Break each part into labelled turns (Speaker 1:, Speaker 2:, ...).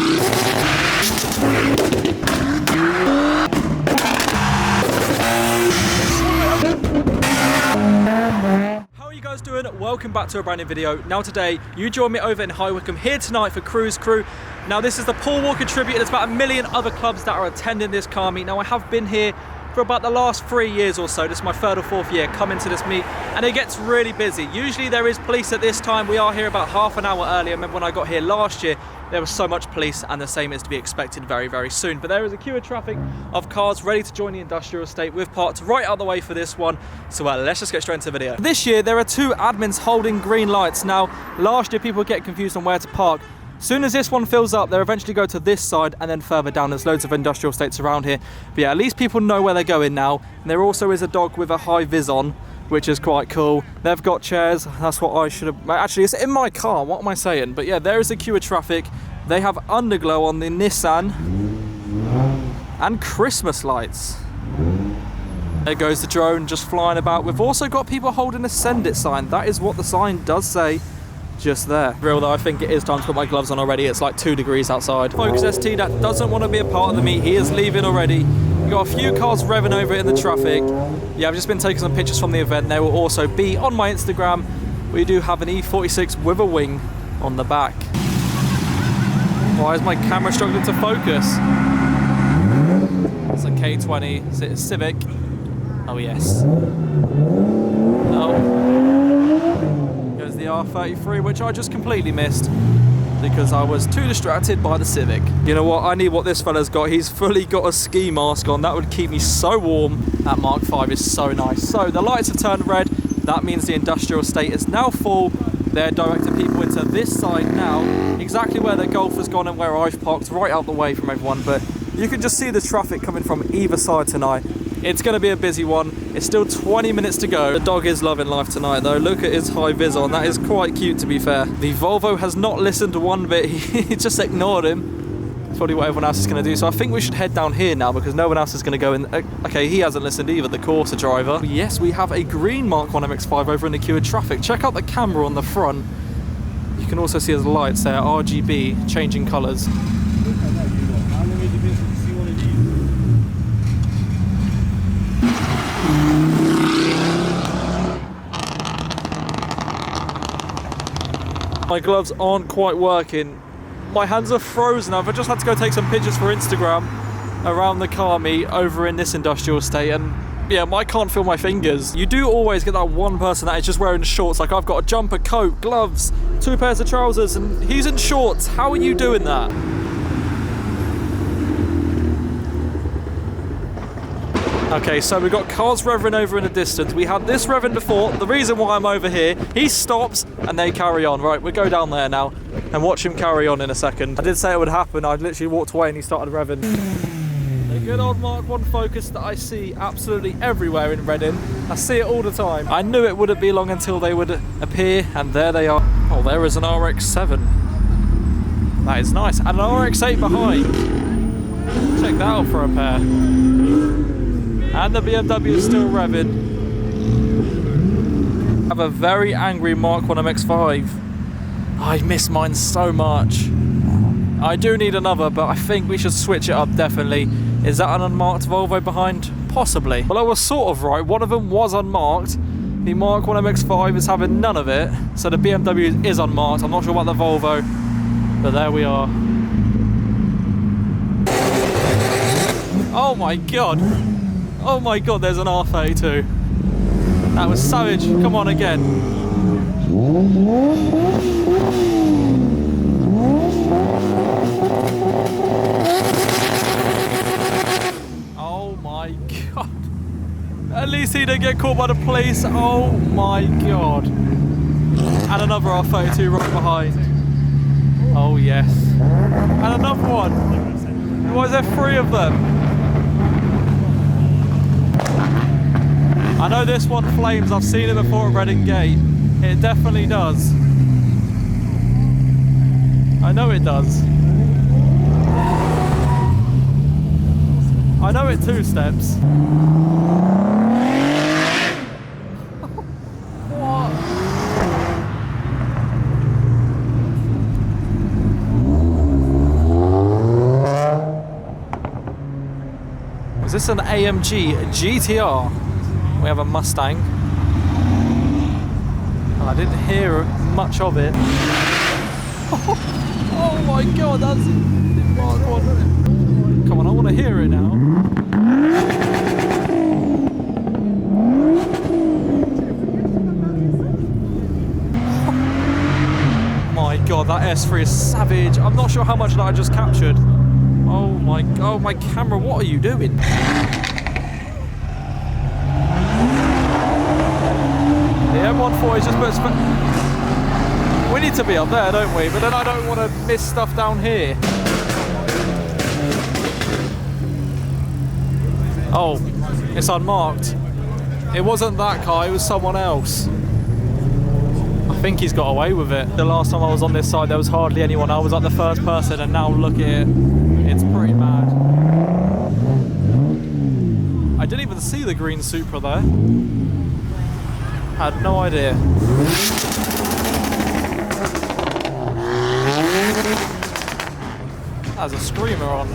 Speaker 1: How are you guys doing? Welcome back to a brand new video. Now today, you join me over in High Wycombe here tonight for Cruise Crew. Now this is the Paul Walker tribute. There's about 1 million other clubs that are attending this car meet. Now I have been here for about the last 3 years or so. This is my 3rd or 4th year coming to this meet, and it gets really busy. Usually there is police at this time. We are here about half an hour early. I remember when I got here last year, there was so much police, and the same is to be expected very, very soon. But there is a queue of traffic of cars ready to join the industrial estate. We've parked right out the way for this one, so let's just get straight into the video. This year there are 2 admins holding green lights. Now last year people get confused on where to park. Soon as this one fills up, they'll eventually go to this side, and then further down there's loads of industrial estates around here. But yeah, at least people know where they're going now. And there also is a dog with a high vis on, which is quite cool. They've got chairs. That's what I should have... Actually, it's in my car. What am I saying? But yeah, there is a queue of traffic. They have underglow on the Nissan and Christmas lights. There goes the drone just flying about. We've also got people holding a send it sign. That is what the sign does say. Just there. Real though, I think it is time to put my gloves on already. It's like 2 degrees outside. Focus ST that doesn't want to be a part of the meet. He is leaving already. We've got a few cars revving over in the traffic. Yeah, I've just been taking some pictures from the event. They will also be on my Instagram. We do have an E46 with a wing on the back. Why is my camera struggling to focus? It's a K20. Is it a Civic? Oh yes. No. The R33, which I just completely missed because I was too distracted by the Civic. You know what? I need what this fella's got. He's fully got a ski mask on. That would keep me so warm. That Mark V is so nice. So the lights have turned red. That means the industrial estate is now full. They're directing people into this side now, exactly where the Golf has gone and where I've parked, right out the way from everyone. But you can just see the traffic coming from either side tonight. It's going to be a busy one. It's still 20 minutes to go. The dog is loving life tonight though. Look at his high vis on. That is quite cute, to be fair. The Volvo has not listened one bit. He just ignored him. It's probably what everyone else is going to do. So I think we should head down here now because no one else is going to go in. Okay, he hasn't listened either, the Corsa driver. But yes, we have a green Mark 1 MX-5 over in the queue of traffic. Check out the camera on the front. You can also see his lights there, RGB, changing colours. My gloves aren't quite working. My hands are frozen. I've just had to go take some pictures for Instagram around the car meet over in this industrial estate, and yeah, I can't feel my fingers. You do always get that one person that is just wearing shorts. Like I've got a jumper, coat, gloves, 2 pairs of trousers, and he's in shorts. How are you doing that? Okay, so we've got cars revving over in the distance. We had this revving before. The reason why I'm over here, he stops and they carry on. Right, we'll go down there now and watch him carry on in a second. I did say it would happen. I literally walked away and he started revving. The good old Mark 1 Focus that I see absolutely everywhere in Reading. I see it all the time. I knew it wouldn't be long until they would appear, and there they are. Oh, there is an RX-7. That is nice. And an RX-8 behind. Check that out for a pair. And the BMW is still revving. I have a very angry Mark 1 MX-5. I miss mine so much. I do need another, but I think we should switch it up, definitely. Is that an unmarked Volvo behind? Possibly. Well, I was sort of right. One of them was unmarked. The Mark 1 MX-5 is having none of it. So the BMW is unmarked. I'm not sure about the Volvo, but there we are. Oh my God. Oh my God, there's an R32. That was savage. Come on again. Oh my God. At least he didn't get caught by the police. Oh my God. And another R32 right behind. Oh yes. And another one. Why is there 3 of them? I know this one flames. I've seen it before at Reading Gate. It definitely does. I know it does. I know it 2 steps. What? this an AMG GTR? We have a Mustang. I didn't hear much of it. Oh my god, that's a wild one. Come on, I want to hear it now. My god, that S3 is savage. I'm not sure how much of that I just captured. Oh my camera, what are you doing? The M140 is just put. We need to be up there, don't we? But then I don't want to miss stuff down here. Oh, it's unmarked. It wasn't that car, it was someone else. I think he's got away with it. The last time I was on this side, there was hardly anyone. I was like the first person, and now look at it. It's pretty mad. I didn't even see the green Supra there. Had no idea. There's a screamer on.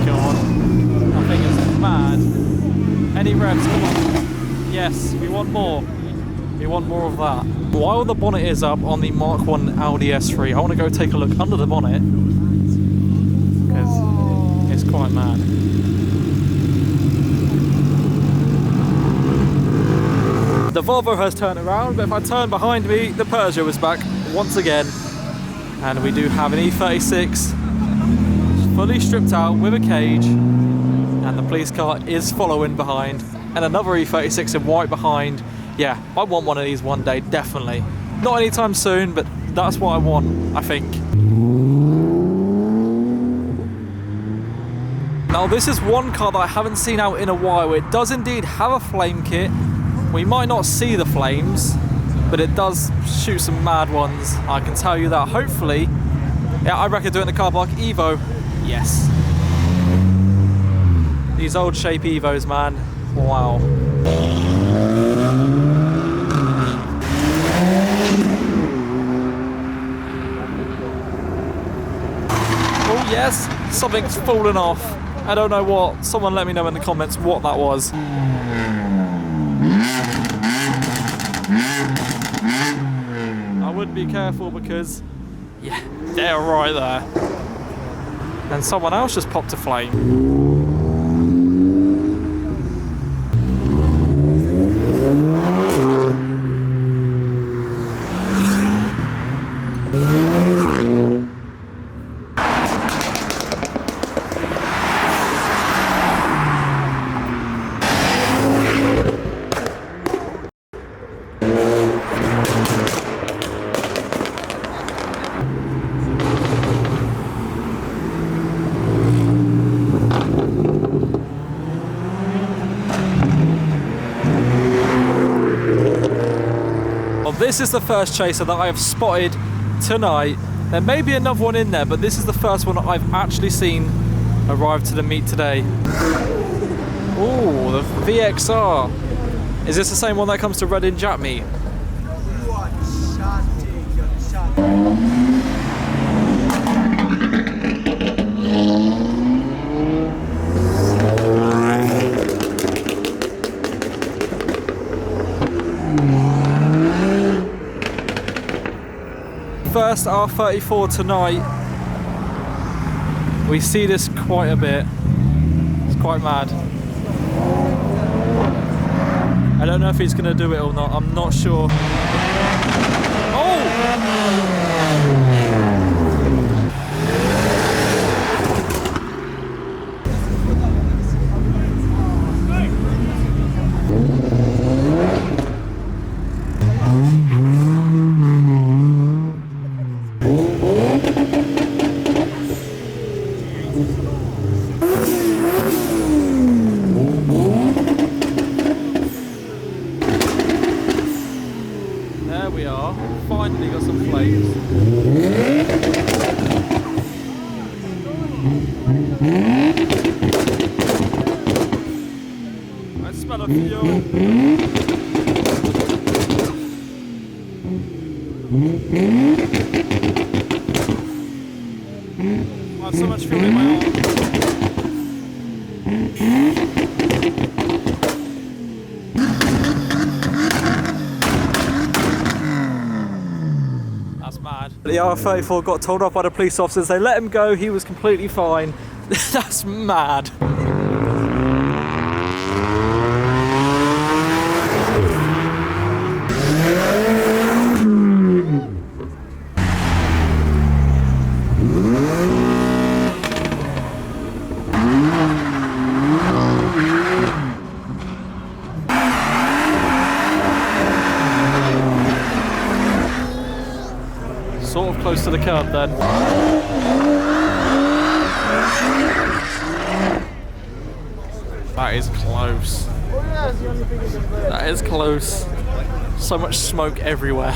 Speaker 1: God, that thing is mad. Any revs? Come on. Yes, we want more. We want more of that. While the bonnet is up on the Mark 1 Audi S3, I want to go take a look under the bonnet because it's quite mad. The Volvo has turned around, but if I turn behind me, the Peugeot is back once again. And we do have an E36 fully stripped out with a cage, and the police car is following behind, and another E36 in white behind. Yeah, I want one of these one day, definitely. Not anytime soon, but that's what I want, I think. Now this is one car that I haven't seen out in a while. It does indeed have a flame kit. We might not see the flames, but it does shoot some mad ones, I can tell you that. Hopefully, yeah, I reckon do it in the car park. Evo, yes. These old shape Evos, man, wow. Oh yes, something's fallen off. I don't know what. Someone let me know in the comments what that was. I would be careful because, yeah, they're right there. And someone else just popped a flame. This is the first chaser that I have spotted tonight. There may be another one in there, but this is the first one that I've actually seen arrive to the meet today. Oh, the VXR. Is this the same one that comes to Reading Jap meet? First R34 tonight. We see this quite a bit. It's quite mad. I don't know if he's going to do it or not. I'm not sure. Oh! There we are, finally got some flames. I smell a fuel. I so much fuel in my arm. That's mad. The R34 got told off by the police officers. They let him go. He was completely fine. That's mad. Sort of close to the curb then. That is close. That is close. So much smoke everywhere.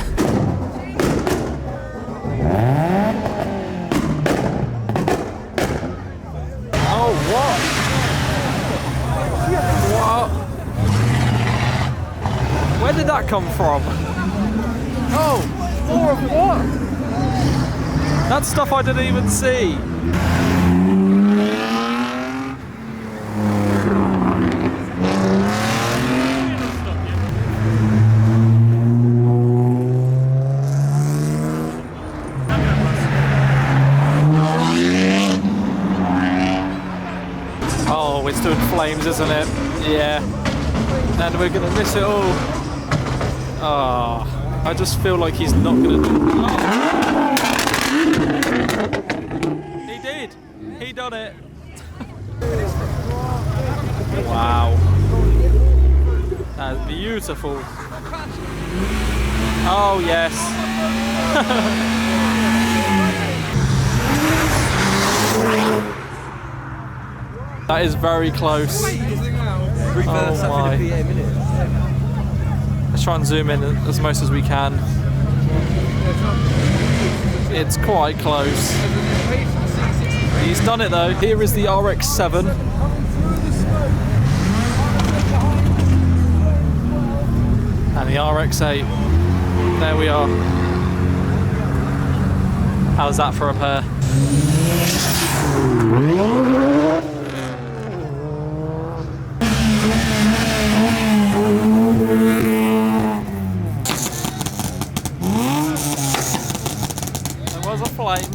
Speaker 1: Oh, what? What? Where did that come from? Oh, more of what? That's stuff I didn't even see. Oh, it's doing flames, isn't it? Yeah. And we're gonna miss it all. Ah, oh, I just feel like he's not gonna do it. He did. He done it. Wow. That's beautiful. Oh yes. That is very close. Oh my. Let's try and zoom in as most as we can. It's quite close. He's done it though. Here is the RX-7. And the RX-8. There we are. How's that for a pair? There was a flame.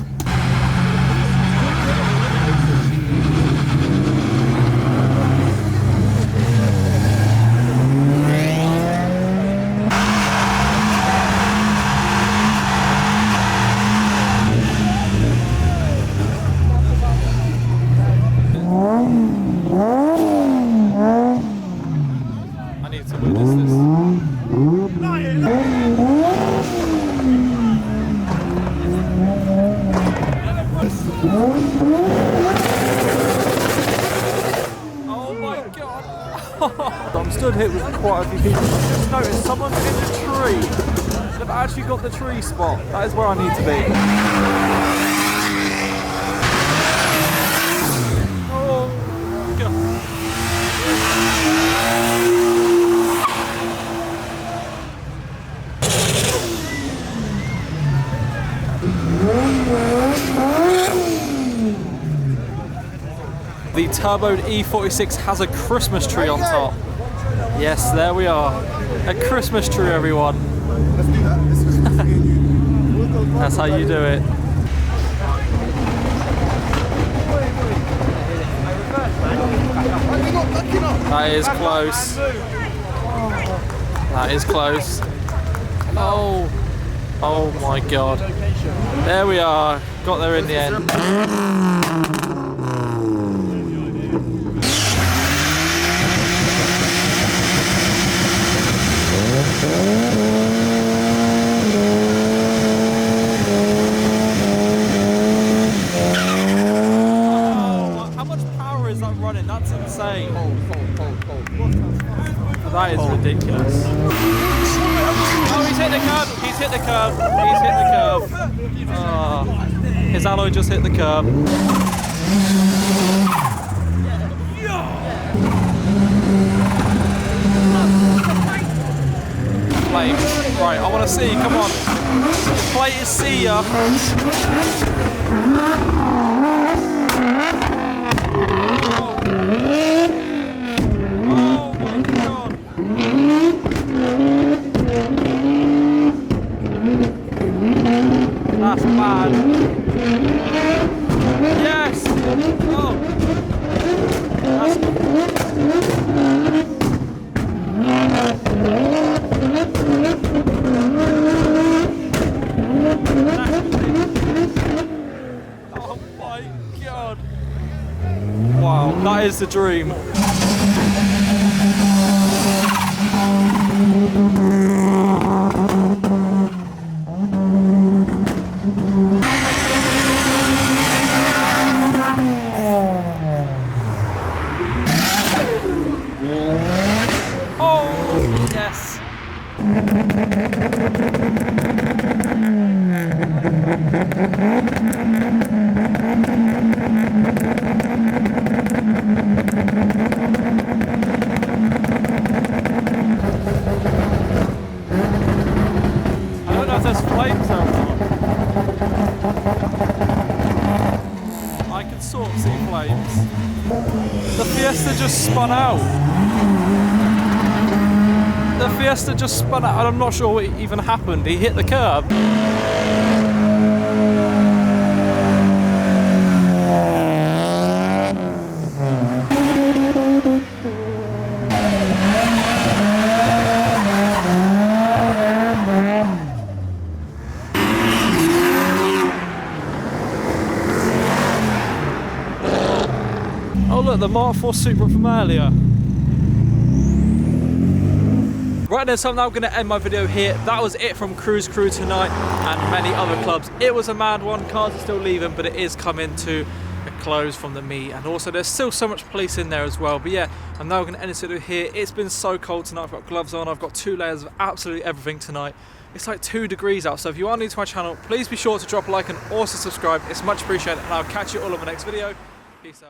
Speaker 1: I need to witness this. Oh my god! I'm stood here with quite a few people. I just noticed someone's in the tree. They've actually got the tree spot. That is where I need to be. Oh god. The turboed E46 has a Christmas tree on top. Yes, there we are. A Christmas tree, everyone.
Speaker 2: Let's do that. This is
Speaker 1: That's how you do it. That is close. That is close. Oh. Oh my god. There we are. Got there in the end. How much power is that running? That's insane. That is ridiculous. Oh, he's hit the curb. He's hit the curb. He's hit the curb. Oh, his alloy just hit the curb. Flames. Right, I want to see. Come on. The plate is see ya. That's bad. Yes! Oh! That's... Oh my god! Wow, that is the dream. Oh, yes. I don't know if there's flames there or not. I can sort of see flames. The Fiesta just spun out. The Fiesta just spun out and I'm not sure what even happened. He hit the curb. Oh look, the Mark IV Supra from earlier. Right then, so I'm now going to end my video here. That was it from Cruise Crew tonight and many other clubs. It was a mad one. Cars are still leaving, but it is coming to a close from the meet. And also there's still so much police in there as well. But yeah, I'm now going to end this video here. It's been so cold tonight. I've got gloves on. I've got 2 layers of absolutely everything tonight. It's like 2 degrees out. So if you are new to my channel, please be sure to drop a like and also subscribe. It's much appreciated. And I'll catch you all on the next video. Peace out.